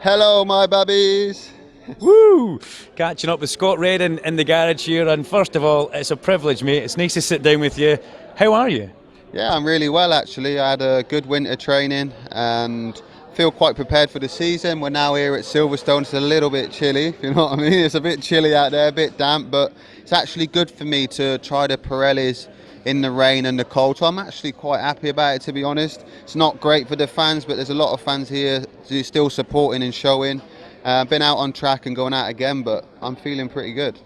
Hello, my babbies. Woo! Catching up with Scott Redden in the garage here, and first of all, it's a privilege, mate. It's nice to sit down with you. How are you? Yeah, I'm really well actually. I had a good winter training and feel quite prepared for the season. We're now here at Silverstone. It's a little bit chilly, if you know what I mean. It's a bit chilly out there, a bit damp, but it's actually good for me to try the Pirellis in the rain and the cold. So I'm actually quite happy about it, to be honest. It's not great for the fans, but there's a lot of fans here who are still supporting and showing. Been out on track and going out again, but I'm feeling pretty good.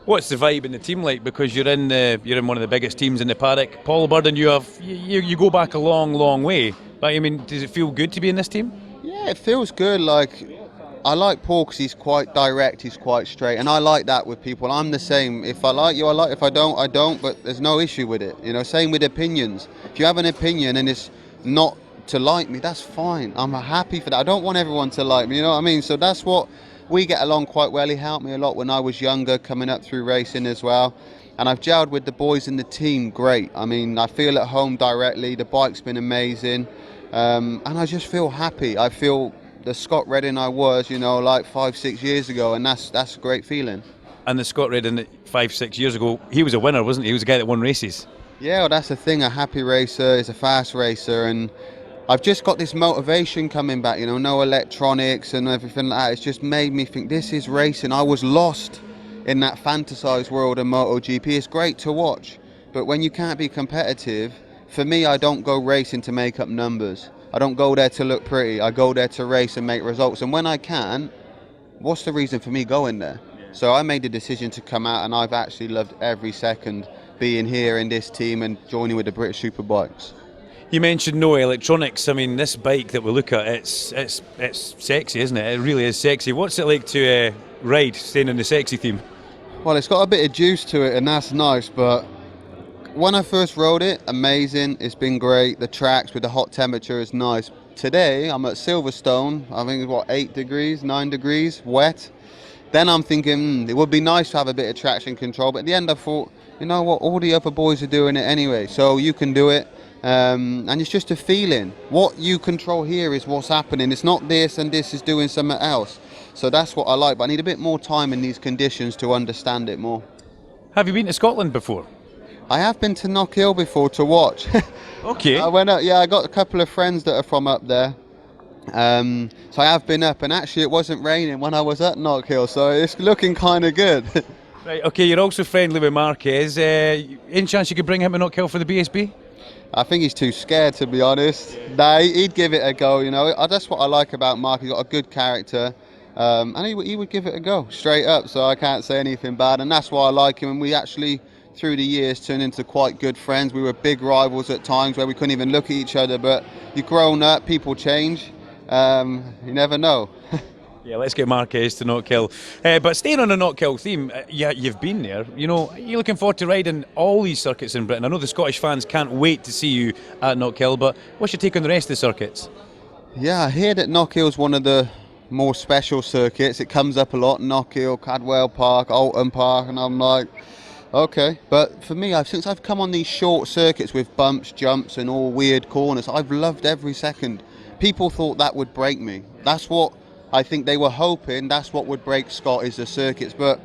What's the vibe in the team like? Because you're in one of the biggest teams in the paddock. Paul Bird and you go back a long, long way. But I mean, does it feel good to be in this team? Yeah, it feels good. I like Paul because he's quite direct, he's quite straight, and I like that with people. I'm the same. If I like you, I like. If I don't, I don't. But there's no issue with it. You know, same with opinions. If you have an opinion and it's not to like me, that's fine. I'm happy for that. I don't want everyone to like me. You know what I mean? So that's what we get along quite well. He helped me a lot when I was younger, coming up through racing as well. And I've gelled with the boys in the team great. I mean, I feel at home directly. The bike's been amazing, and I just feel happy. I feel the Scott Redden I was, like 5-6 years ago, and that's a great feeling. And the Scott Redden 5-6 years ago, he was a winner, wasn't he? He was a guy that won races. Yeah, well, that's the thing. A happy racer is a fast racer, and I've just got this motivation coming back. No electronics and everything like that. It's just made me think this is racing. I was lost in that fantasized world of MotoGP. It's great to watch, but when you can't be competitive, for me, I don't go racing to make up numbers. I don't go there to look pretty. I go there to race and make results. And when I can, what's the reason for me going there? So I made the decision to come out, and I've actually loved every second being here in this team and joining with the British Superbikes. You mentioned no electronics. I mean, this bike that we look at, it's sexy, isn't it? It really is sexy. What's it like to ride, staying in the sexy theme? Well, it's got a bit of juice to it, and that's nice, but when I first rode it, amazing. It's been great. The tracks with the hot temperature is nice. Today, I'm at Silverstone. I think it's 8 degrees, 9 degrees, wet. Then I'm thinking, it would be nice to have a bit of traction control. But at the end, I thought, you know what, all the other boys are doing it anyway, so you can do it. And it's just a feeling. What you control here is what's happening. It's not this and this is doing something else. So that's what I like. But I need a bit more time in these conditions to understand it more. Have you been to Scotland before? I have been to Knock Hill before to watch. Okay. I went up, I got a couple of friends that are from up there. So I have been up, and actually it wasn't raining when I was at Knock Hill, so it's looking kind of good. Right, okay, you're also friendly with Marquez. Any chance you could bring him to Knock Hill for the BSB? I think he's too scared, to be honest. Nah, he'd give it a go, That's what I like about Mark. He's got a good character. And he would give it a go, straight up, so I can't say anything bad. And that's why I like him. And we actually, through the years, turned into quite good friends. We were big rivals at times where we couldn't even look at each other. But you've grown up, people change. You never know. Yeah, let's get Marquez to Knock Hill. But staying on the Knock Hill theme, you've been there. Are you looking forward to riding all these circuits in Britain? I know the Scottish fans can't wait to see you at Knock Hill, but what's your take on the rest of the circuits? Yeah, I hear that Knock Hill's one of the more special circuits. It comes up a lot, Knock Hill, Cadwell Park, Alton Park, and I'm like, okay. But for me, since I've come on these short circuits with bumps, jumps, and all weird corners, I've loved every second. People thought that would break me. That's what I think they were hoping. That's what would break Scott, is the circuits. But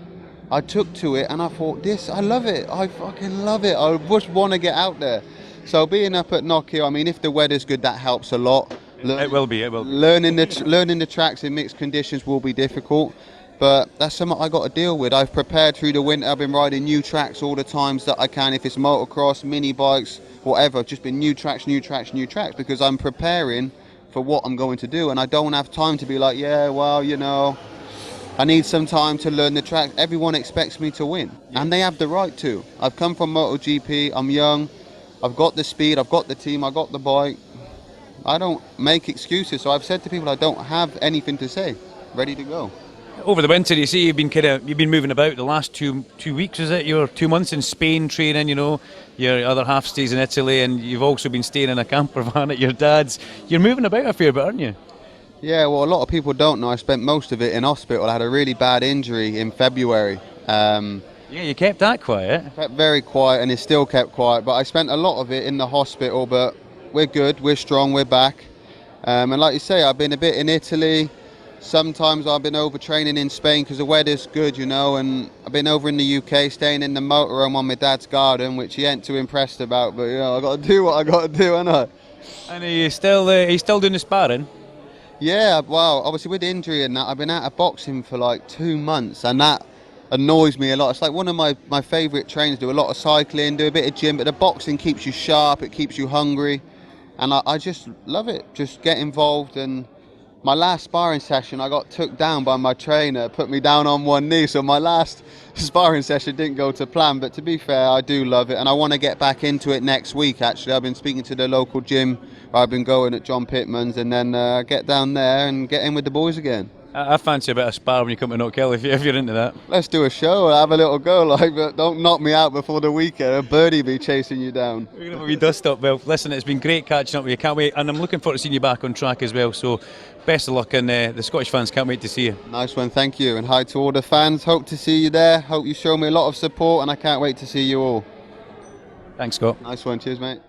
I took to it and I thought, I love it. I fucking love it. I just want to get out there. So being up at Knock Hill, I mean, if the weather's good, that helps a lot. It will be. Learning the tracks in mixed conditions will be difficult. But that's something I got to deal with. I've prepared through the winter. I've been riding new tracks all the times that I can. If it's motocross, mini bikes, whatever, just been new tracks, because I'm preparing for what I'm going to do, and I don't have time to be like, I need some time to learn the track. Everyone expects me to win, and they have the right to. I've come from MotoGP, I'm young, I've got the speed, I've got the team, I've got the bike. I don't make excuses, so I've said to people I don't have anything to say, ready to go. Over the winter, you see, you've been moving about the last two weeks, is it? You're 2 months in Spain training, your other half stays in Italy, and you've also been staying in a camper van at your dad's. You're moving about a fair bit, aren't you? Yeah, well, a lot of people don't know. I spent most of it in hospital. I had a really bad injury in February. Yeah, you kept that quiet. Kept very quiet, and it's still kept quiet, but I spent a lot of it in the hospital, but we're good, we're strong, we're back. And like you say, I've been a bit in Italy, sometimes I've been overtraining in Spain because the weather's good, you know, and I've been over in the UK staying in the motorhome on my dad's garden, which he ain't too impressed about, but you know, I got to do what I got to do, ain't I? And are you still doing the sparring? Yeah, well, obviously with injury and that, I've been out of boxing for like 2 months, and that annoys me a lot. It's like one of my favourite trainings. Do a lot of cycling, do a bit of gym, but the boxing keeps you sharp, it keeps you hungry, and I just love it. Just get involved. And my last sparring session, I got took down by my trainer, put me down on one knee, so my last sparring session didn't go to plan. But to be fair, I do love it, and I want to get back into it next week. Actually, I've been speaking to the local gym where I've been going at John Pittman's, and then get down there and get in with the boys again. I fancy a bit of spar when you come to Knockhill if you're into that. Let's do a show. I'll have a little go, but don't knock me out before the weekend. A birdie be chasing you down. We're going to have a wee dust up. Well, listen, it's been great catching up with you. Can't wait, and I'm looking forward to seeing you back on track as well. So, best of luck, and the Scottish fans can't wait to see you. Nice one, thank you, and hi to all the fans. Hope to see you there. Hope you show me a lot of support, and I can't wait to see you all. Thanks, Scott. Nice one, cheers, mate.